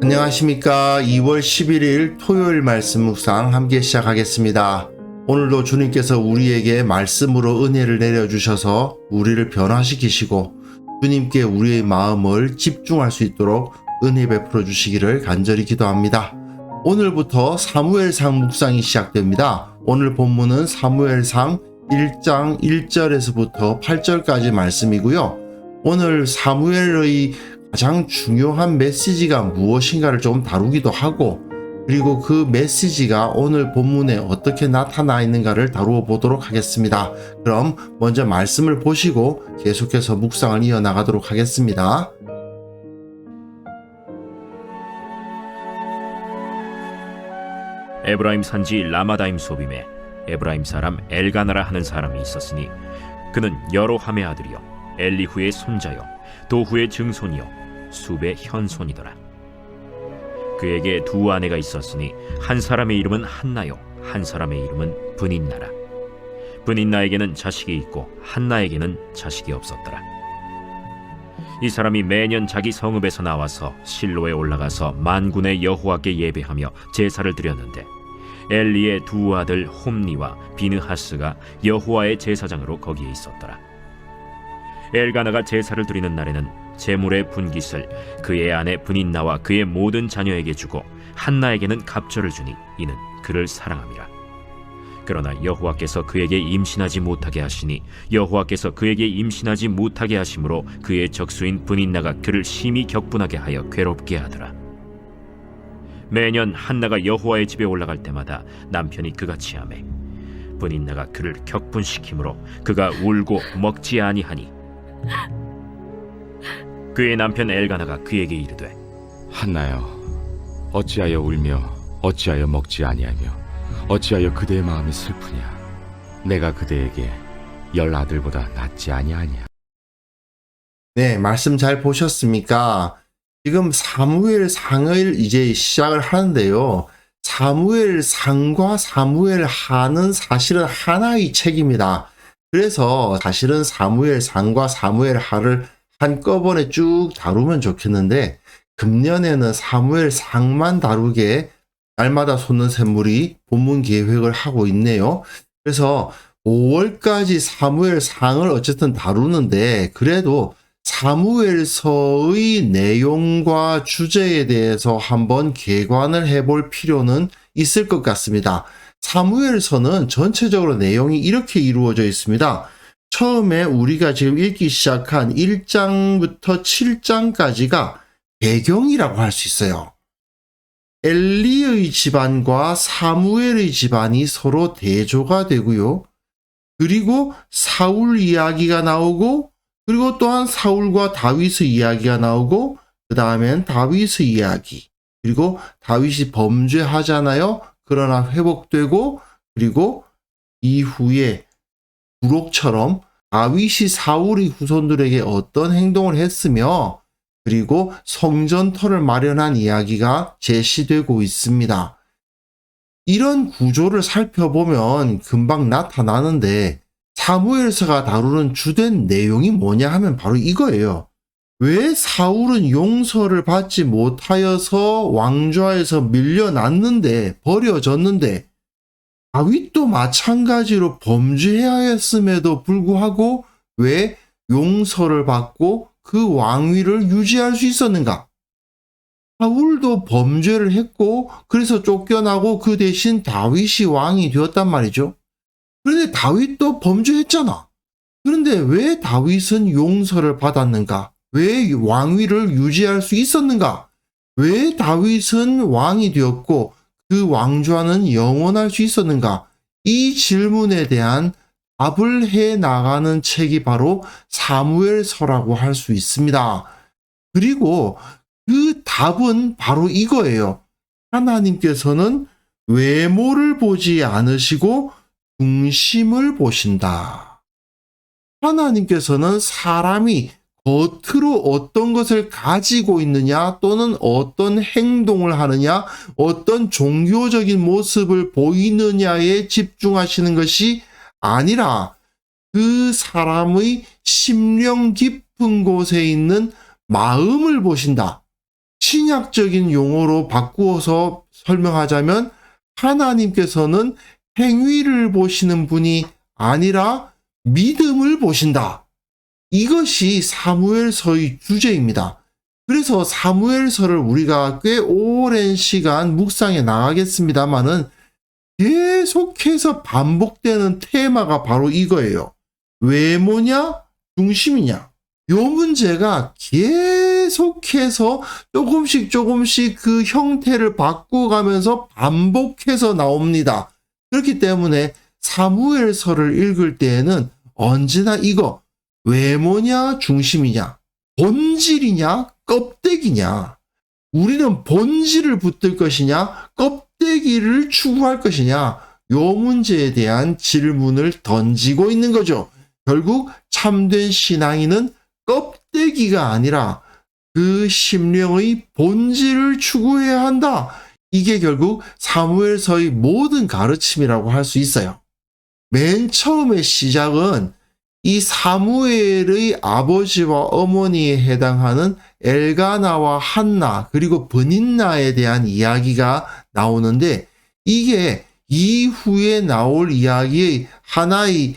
안녕하십니까. 2월 11일 토요일 말씀 묵상 함께 시작하겠습니다. 오늘도 주님께서 우리에게 말씀으로 은혜를 내려주셔서 우리를 변화시키시고 주님께 우리의 마음을 집중할 수 있도록 은혜 베풀어 주시기를 간절히 기도합니다. 오늘부터 사무엘상 묵상이 시작됩니다. 오늘 본문은 사무엘상 1장 1절에서부터 8절까지 말씀이고요. 오늘 사무엘의 가장 중요한 메시지가 무엇인가를 좀 다루기도 하고, 그리고 그 메시지가 오늘 본문에 어떻게 나타나 있는가를 다루어 보도록 하겠습니다. 그럼 먼저 말씀을 보시고 계속해서 묵상을 이어나가도록 하겠습니다. 에브라임 산지 라마다임 소빔에 에브라임 사람 엘가나라 하는 사람이 있었으니 그는 여로함의 아들이요 엘리후의 손자요 도후의 증손이요 숲의 현손이더라. 그에게 두 아내가 있었으니 한 사람의 이름은 한나요 한 사람의 이름은 브닌나라. 브닌나에게는 자식이 있고 한나에게는 자식이 없었더라. 이 사람이 매년 자기 성읍에서 나와서 실로에 올라가서 만군의 여호와께 예배하며 제사를 드렸는데 엘리의 두 아들 홈니와 비느하스가 여호와의 제사장으로 거기에 있었더라. 엘가나가 제사를 드리는 날에는 제물의 분깃을 그의 아내 브닌나와 그의 모든 자녀에게 주고 한나에게는 갑절을 주니 이는 그를 사랑함이라. 그러나 여호와께서 그에게 임신하지 못하게 하시니 여호와께서 그에게 임신하지 못하게 하심으로 그의 적수인 브닌나가 그를 심히 격분하게 하여 괴롭게 하더라. 매년 한나가 여호와의 집에 올라갈 때마다 남편이 그같이 하매 브닌나가 그를 격분시키므로 그가 울고 먹지 아니하니 그의 남편 엘가나가 그에게 이르되 한나여, 어찌하여 울며 어찌하여 먹지 아니하며 어찌하여 그대의 마음이 슬프냐? 내가 그대에게 10 아들보다 낫지 아니하냐? 네, 말씀 잘 보셨습니까? 지금 사무엘상을 이제 시작을 하는데요. 사무엘상과 사무엘하는 사실은 하나의 책입니다. 그래서 사실은 사무엘상과 사무엘하를 한꺼번에 쭉 다루면 좋겠는데, 금년에는 사무엘상만 다루게 날마다 솟는 샘물이 본문 계획을 하고 있네요. 그래서 5월까지 사무엘상을 어쨌든 다루는데, 그래도 사무엘서의 내용과 주제에 대해서 한번 개관을 해볼 필요는 있을 것 같습니다. 사무엘서는 전체적으로 내용이 이렇게 이루어져 있습니다. 처음에 우리가 지금 읽기 시작한 1장부터 7장까지가 배경이라고 할 수 있어요. 엘리의 집안과 사무엘의 집안이 서로 대조가 되고요. 그리고 사울 이야기가 나오고, 그리고 또한 사울과 다윗의 이야기가 나오고, 그 다음엔 다윗의 이야기, 그리고 다윗이 범죄하잖아요. 그러나 회복되고, 그리고 이후에 부록처럼 다윗이 사울의 후손들에게 어떤 행동을 했으며, 그리고 성전터를 마련한 이야기가 제시되고 있습니다. 이런 구조를 살펴보면 금방 나타나는데, 사무엘서가 다루는 주된 내용이 뭐냐 하면 바로 이거예요. 왜 사울은 용서를 받지 못하여서 왕좌에서 밀려났는데, 버려졌는데, 다윗도 마찬가지로 범죄하였음에도 불구하고 왜 용서를 받고 그 왕위를 유지할 수 있었는가? 사울도 범죄를 했고 그래서 쫓겨나고 그 대신 다윗이 왕이 되었단 말이죠. 그런데 다윗도 범죄했잖아. 그런데 왜 다윗은 용서를 받았는가? 왜 왕위를 유지할 수 있었는가? 왜 다윗은 왕이 되었고 그 왕좌는 영원할 수 있었는가? 이 질문에 대한 답을 해 나가는 책이 바로 사무엘서라고 할 수 있습니다. 그리고 그 답은 바로 이거예요. 하나님께서는 외모를 보지 않으시고 중심을 보신다. 하나님께서는 사람이 겉으로 어떤 것을 가지고 있느냐, 또는 어떤 행동을 하느냐, 어떤 종교적인 모습을 보이느냐에 집중하시는 것이 아니라 그 사람의 심령 깊은 곳에 있는 마음을 보신다. 신약적인 용어로 바꾸어서 설명하자면 하나님께서는 행위를 보시는 분이 아니라 믿음을 보신다. 이것이 사무엘서의 주제입니다. 그래서 사무엘서를 우리가 꽤 오랜 시간 묵상해 나가겠습니다만은 계속해서 반복되는 테마가 바로 이거예요. 외모냐? 중심이냐? 요 문제가 계속해서 조금씩 그 형태를 바꿔가면서 반복해서 나옵니다. 그렇기 때문에 사무엘서를 읽을 때에는 언제나 이거 외모냐 중심이냐 본질이냐 껍데기냐 우리는 본질을 붙들 것이냐 껍데기를 추구할 것이냐 요 문제에 대한 질문을 던지고 있는 거죠. 결국 참된 신앙인은 껍데기가 아니라 그 심령의 본질을 추구해야 한다. 이게 결국 사무엘서의 모든 가르침이라고 할 수 있어요. 맨 처음의 시작은 이 사무엘의 아버지와 어머니에 해당하는 엘가나와 한나 그리고 브닌나에 대한 이야기가 나오는데 이게 이후에 나올 이야기의 하나의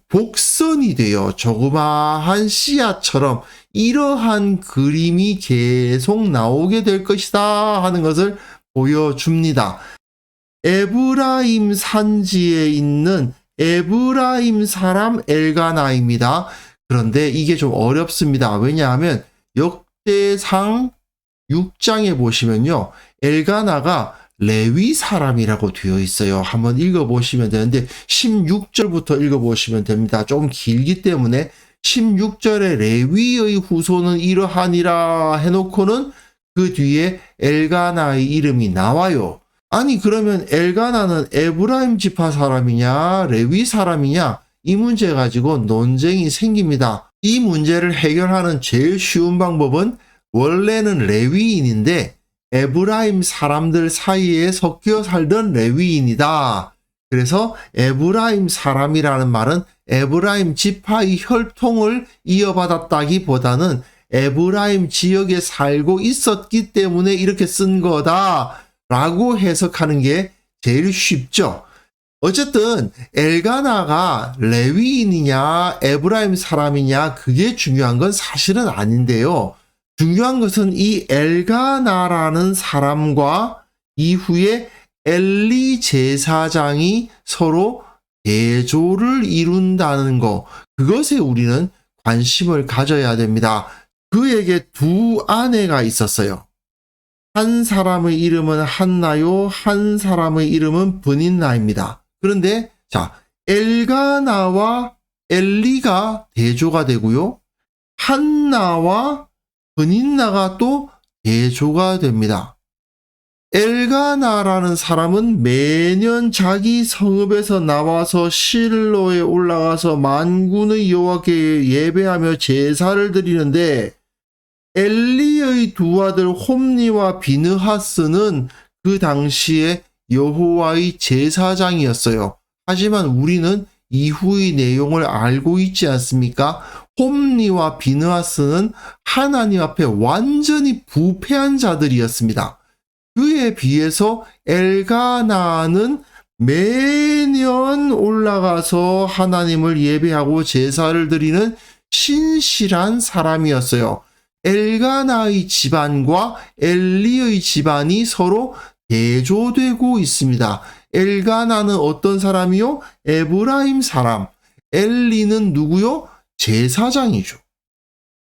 복선이 되어 조그마한 씨앗처럼 이러한 그림이 계속 나오게 될 것이다 하는 것을 보여줍니다. 에브라임 산지에 있는 에브라임 사람 엘가나입니다. 그런데 이게 좀 어렵습니다. 왜냐하면 역대상 6장에 보시면요. 엘가나가 레위 사람이라고 되어 있어요. 한번 읽어보시면 되는데 16절부터 읽어보시면 됩니다. 조금 길기 때문에 16절에 레위의 후손은 이러하니라 해놓고는 그 뒤에 엘가나의 이름이 나와요. 아니 그러면 엘가나는 에브라임 지파 사람이냐 레위 사람이냐 이 문제 가지고 논쟁이 생깁니다. 이 문제를 해결하는 제일 쉬운 방법은 원래는 레위인인데 에브라임 사람들 사이에 섞여 살던 레위인이다. 그래서 에브라임 사람이라는 말은 에브라임 지파의 혈통을 이어받았다기보다는 에브라임 지역에 살고 있었기 때문에 이렇게 쓴 거다 라고 해석하는 게 제일 쉽죠. 어쨌든 엘가나가 레위인이냐 에브라임 사람이냐 그게 중요한 건 사실은 아닌데요. 중요한 것은 이 엘가나라는 사람과 이후에 엘리 제사장이 서로 대조를 이룬다는 거, 그것에 우리는 관심을 가져야 됩니다. 그에게 두 아내가 있었어요. 한 사람의 이름은 한나요, 한 사람의 이름은 브닌나입니다. 그런데 자, 엘가나와 엘리가 대조가 되고요. 한나와 브닌나가 또 대조가 됩니다. 엘가나라는 사람은 매년 자기 성읍에서 나와서 실로에 올라가서 만군의 여호와께 예배하며 제사를 드리는데 엘리의 두 아들 홈니와 비느하스는 그 당시에 여호와의 제사장이었어요. 하지만 우리는 이후의 내용을 알고 있지 않습니까? 홈니와 비느하스는 하나님 앞에 완전히 부패한 자들이었습니다. 그에 비해서 엘가나는 매년 올라가서 하나님을 예배하고 제사를 드리는 신실한 사람이었어요. 엘가나의 집안과 엘리의 집안이 서로 대조되고 있습니다. 엘가나는 어떤 사람이요? 에브라임 사람. 엘리는 누구요? 제사장이죠.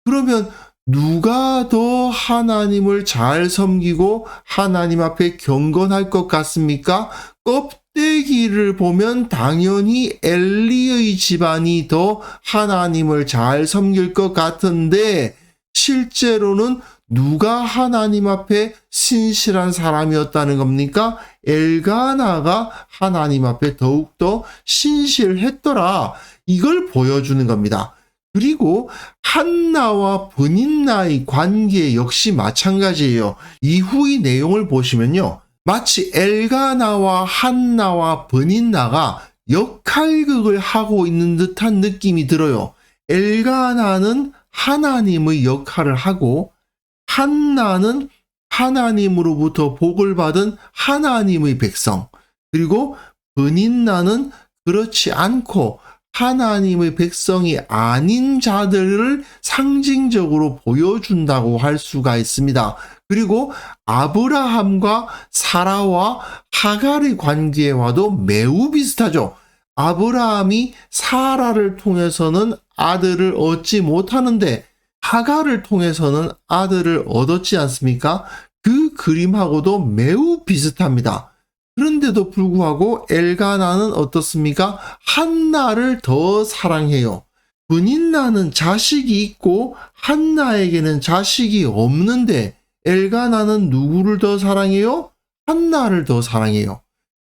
그러면 누가 더 하나님을 잘 섬기고 하나님 앞에 경건할 것 같습니까? 껍데기를 보면 당연히 엘리의 집안이 더 하나님을 잘 섬길 것 같은데 실제로는 누가 하나님 앞에 신실한 사람이었다는 겁니까? 엘가나가 하나님 앞에 더욱더 신실했더라. 이걸 보여주는 겁니다. 그리고 한나와 브닌나의 관계 역시 마찬가지예요. 이후의 내용을 보시면요. 마치 엘가나와 한나와 브닌나가 역할극을 하고 있는 듯한 느낌이 들어요. 엘가나는 하나님의 역할을 하고 한나는 하나님으로부터 복을 받은 하나님의 백성, 그리고 브닌나는 그렇지 않고 하나님의 백성이 아닌 자들을 상징적으로 보여준다고 할 수가 있습니다. 그리고 아브라함과 사라와 하갈의 관계와도 매우 비슷하죠. 아브라함이 사라를 통해서는 아들을 얻지 못하는데 하갈을 통해서는 아들을 얻었지 않습니까? 그 그림하고도 매우 비슷합니다. 그런데도 불구하고 엘가나는 어떻습니까? 한나를 더 사랑해요. 브닌나는 자식이 있고 한나에게는 자식이 없는데 엘가나는 누구를 더 사랑해요? 한나를 더 사랑해요.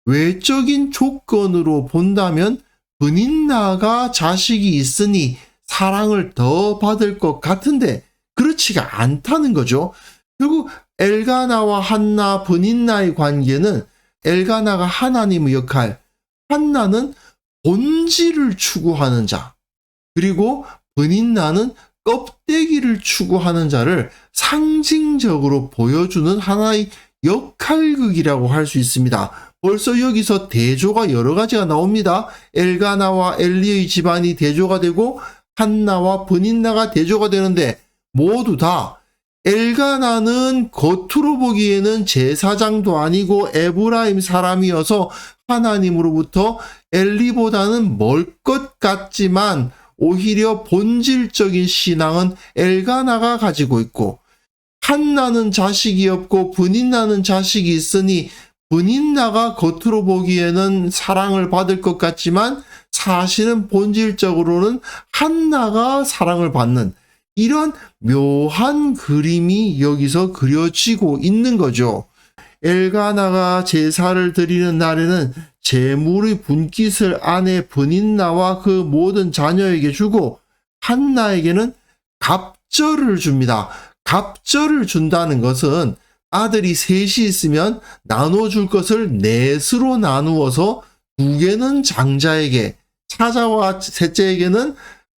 외적인 조건으로 본다면 브닌나가 자식이 있으니 사랑을 더 받을 것 같은데 그렇지가 않다는 거죠. 결국 엘가나와 한나, 브닌나의 관계는 엘가나가 하나님의 역할, 한나는 본질을 추구하는 자, 그리고 브닌나는 껍데기를 추구하는 자를 상징적으로 보여주는 하나의 역할극이라고 할 수 있습니다. 벌써 여기서 대조가 여러 가지가 나옵니다. 엘가나와 엘리의 집안이 대조가 되고 한나와 브닌나가 대조가 되는데 모두 다 엘가나는 겉으로 보기에는 제사장도 아니고 에브라임 사람이어서 하나님으로부터 엘리보다는 멀 것 같지만 오히려 본질적인 신앙은 엘가나가 가지고 있고 한나는 자식이 없고 브닌나는 자식이 있으니 브닌나가 겉으로 보기에는 사랑을 받을 것 같지만 사실은 본질적으로는 한나가 사랑을 받는 이런 묘한 그림이 여기서 그려지고 있는 거죠. 엘가나가 제사를 드리는 날에는 제물의 분깃을 아내 브닌나와 그 모든 자녀에게 주고 한나에게는 갑절을 줍니다. 갑절을 준다는 것은 아들이 셋이 있으면 나눠줄 것을 넷으로 나누어서 두 개는 장자에게, 차자와 셋째에게는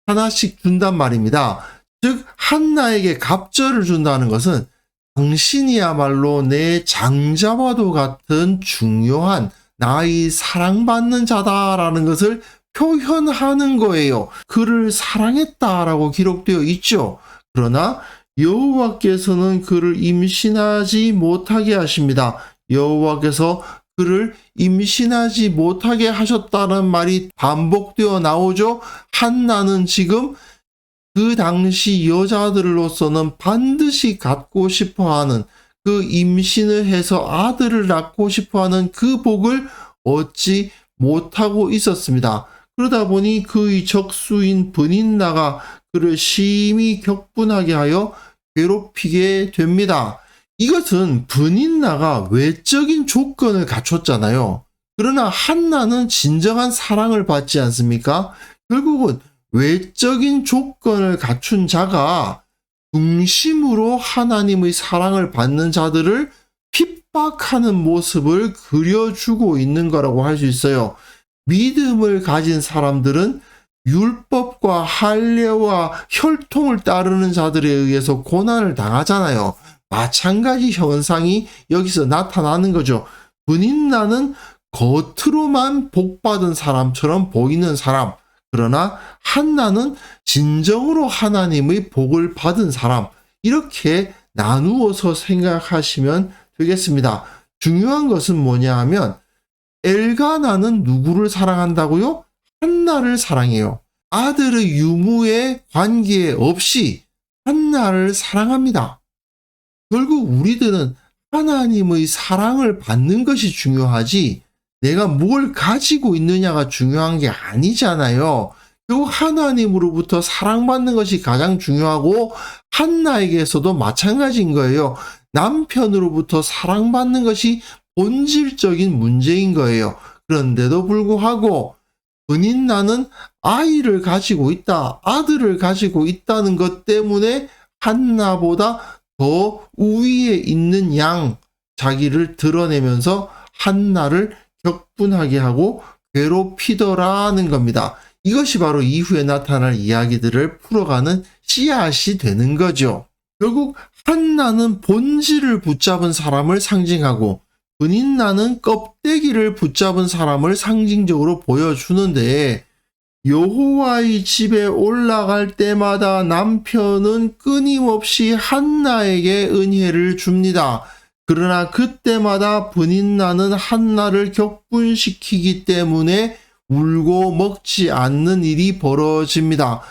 하나씩 준단 말입니다. 즉 한나에게 갑절을 준다는 것은 당신이야말로 내 장자와도 같은 중요한 나의 사랑받는 자다라는 것을 표현하는 거예요. 그를 사랑했다라고 기록되어 있죠. 그러나 여호와께서는 그를 임신하지 못하게 하십니다. 여호와께서 그를 임신하지 못하게 하셨다는 말이 반복되어 나오죠. 한나는 지금 그 당시 여자들로서는 반드시 갖고 싶어하는 그 임신을 해서 아들을 낳고 싶어하는 그 복을 얻지 못하고 있었습니다. 그러다 보니 그의 적수인 브닌나가 그를 심히 격분하게 하여 괴롭히게 됩니다. 이것은 브닌나가 외적인 조건을 갖췄잖아요. 그러나 한나는 진정한 사랑을 받지 않습니까? 결국은 외적인 조건을 갖춘 자가 중심으로 하나님의 사랑을 받는 자들을 핍박하는 모습을 그려주고 있는 거라고 할 수 있어요. 믿음을 가진 사람들은 율법과 할례와 혈통을 따르는 자들에 의해서 고난을 당하잖아요. 마찬가지 현상이 여기서 나타나는 거죠. 브닌나는 겉으로만 복받은 사람처럼 보이는 사람, 그러나 한나는 진정으로 하나님의 복을 받은 사람, 이렇게 나누어서 생각하시면 되겠습니다. 중요한 것은 뭐냐 하면 엘가나는 누구를 사랑한다고요? 한나를 사랑해요. 아들의 유무에 관계없이 한나를 사랑합니다. 결국 우리들은 하나님의 사랑을 받는 것이 중요하지 내가 뭘 가지고 있느냐가 중요한 게 아니잖아요. 결국 하나님으로부터 사랑받는 것이 가장 중요하고 한나에게서도 마찬가지인 거예요. 남편으로부터 사랑받는 것이 본질적인 문제인 거예요. 그런데도 불구하고 브닌나는 아이를 가지고 있다, 아들을 가지고 있다는 것 때문에 한나보다 더 우위에 있는 양, 자기를 드러내면서 한나를 격분하게 하고 괴롭히더라는 겁니다. 이것이 바로 이후에 나타날 이야기들을 풀어가는 씨앗이 되는 거죠. 결국 한나는 본질을 붙잡은 사람을 상징하고 분인나는 껍데기를 붙잡은 사람을 상징적으로 보여주는데, 여호와의 집에 올라갈 때마다 남편은 끊임없이 한나에게 은혜를 줍니다. 그러나 그때마다 분인나는 한나를 격분시키기 때문에 울고 먹지 않는 일이 벌어집니다.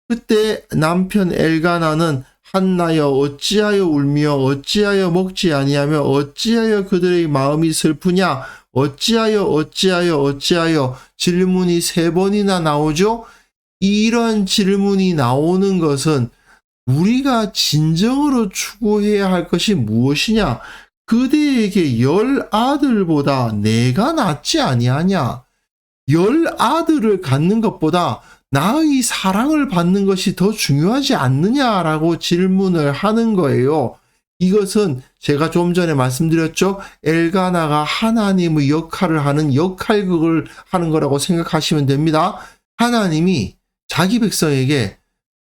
그때 남편 엘가나는 한나여 어찌하여 울며 어찌하여 먹지 아니하며 어찌하여 그들의 마음이 슬프냐, 어찌하여 질문이 3번이나 나오죠. 이런 질문이 나오는 것은 우리가 진정으로 추구해야 할 것이 무엇이냐, 그대에게 10아들보다 내가 낫지 아니하냐, 10아들을 갖는 것보다 나의 사랑을 받는 것이 더 중요하지 않느냐라고 질문을 하는 거예요. 이것은 제가 좀 전에 말씀드렸죠. 엘가나가 하나님의 역할을 하는 역할극을 하는 거라고 생각하시면 됩니다. 하나님이 자기 백성에게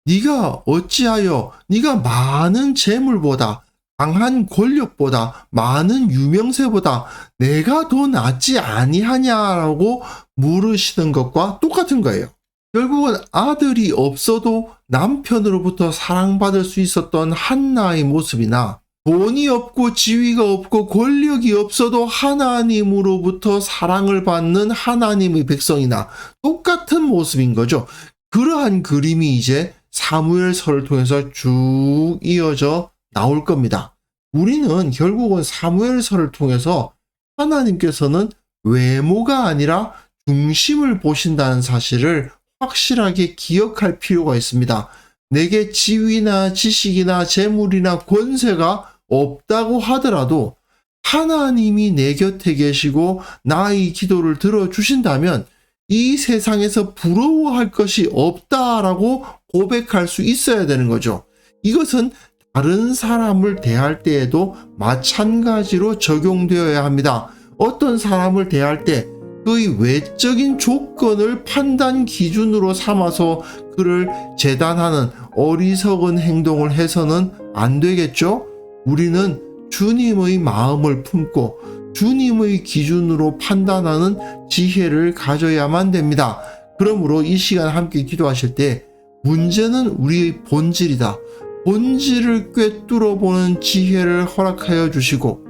네가 어찌하여 네가 많은 재물보다, 강한 권력보다, 많은 유명세보다 내가 더 낫지 아니하냐라고 물으시는 것과 똑같은 거예요. 결국은 아들이 없어도 남편으로부터 사랑받을 수 있었던 한나의 모습이나, 돈이 없고 지위가 없고 권력이 없어도 하나님으로부터 사랑을 받는 하나님의 백성이나 똑같은 모습인 거죠. 그러한 그림이 이제 사무엘서를 통해서 쭉 이어져 나올 겁니다. 우리는 결국은 사무엘서를 통해서 하나님께서는 외모가 아니라 중심을 보신다는 사실을 확실하게 기억할 필요가 있습니다. 내게 지위나 지식이나 재물이나 권세가 없다고 하더라도 하나님이 내 곁에 계시고 나의 기도를 들어주신다면 이 세상에서 부러워할 것이 없다라고 고백할 수 있어야 되는 거죠. 이것은 다른 사람을 대할 때에도 마찬가지로 적용되어야 합니다. 어떤 사람을 대할 때 그의 외적인 조건을 판단 기준으로 삼아서 그를 재단하는 어리석은 행동을 해서는 안 되겠죠? 우리는 주님의 마음을 품고 주님의 기준으로 판단하는 지혜를 가져야만 됩니다. 그러므로 이 시간 함께 기도하실 때 문제는 우리의 본질이다. 본질을 꿰뚫어 보는 지혜를 허락하여 주시고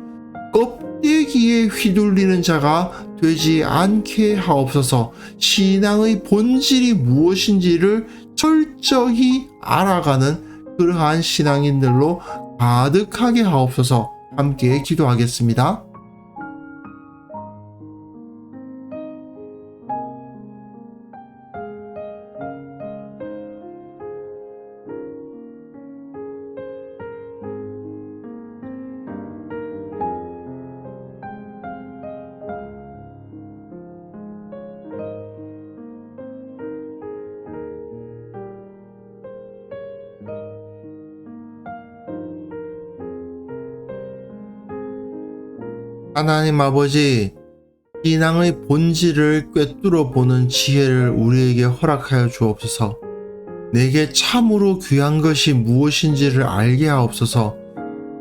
껍데기에 휘둘리는 자가 되지 않게 하옵소서. 신앙의 본질이 무엇인지를 철저히 알아가는 그러한 신앙인들로 가득하게 하옵소서. 함께 기도하겠습니다. 하나님 아버지, 신앙의 본질을 꿰뚫어 보는 지혜를 우리에게 허락하여 주옵소서. 내게 참으로 귀한 것이 무엇인지를 알게 하옵소서.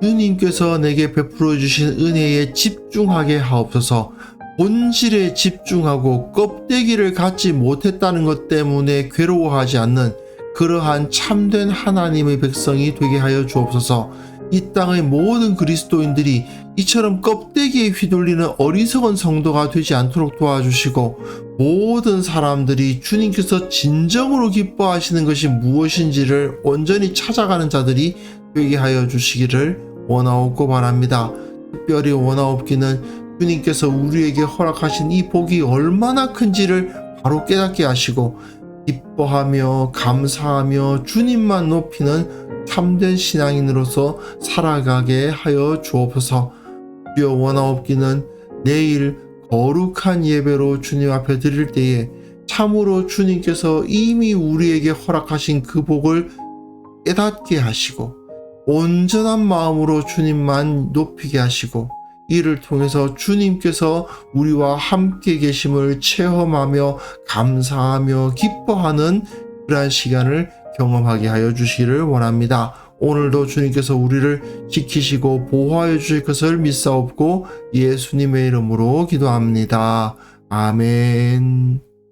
주님께서 내게 베풀어 주신 은혜에 집중하게 하옵소서. 본질에 집중하고 껍데기를 갖지 못했다는 것 때문에 괴로워하지 않는 그러한 참된 하나님의 백성이 되게 하여 주옵소서. 이 땅의 모든 그리스도인들이 이처럼 껍데기에 휘둘리는 어리석은 성도가 되지 않도록 도와주시고, 모든 사람들이 주님께서 진정으로 기뻐하시는 것이 무엇인지를 온전히 찾아가는 자들이 되게 하여 주시기를 원하옵고 바랍니다. 특별히 원하옵기는 주님께서 우리에게 허락하신 이 복이 얼마나 큰지를 바로 깨닫게 하시고, 기뻐하며 감사하며 주님만 높이는 참된 신앙인으로서 살아가게 하여 주옵소서. 주여, 원하옵기는 내일 거룩한 예배로 주님 앞에 드릴 때에 참으로 주님께서 이미 우리에게 허락하신 그 복을 깨닫게 하시고 온전한 마음으로 주님만 높이게 하시고, 이를 통해서 주님께서 우리와 함께 계심을 체험하며 감사하며 기뻐하는 그러한 시간을 경험하게 하여 주시기를 원합니다. 오늘도 주님께서 우리를 지키시고 보호하여 주실 것을 믿사옵고 예수님의 이름으로 기도합니다. 아멘.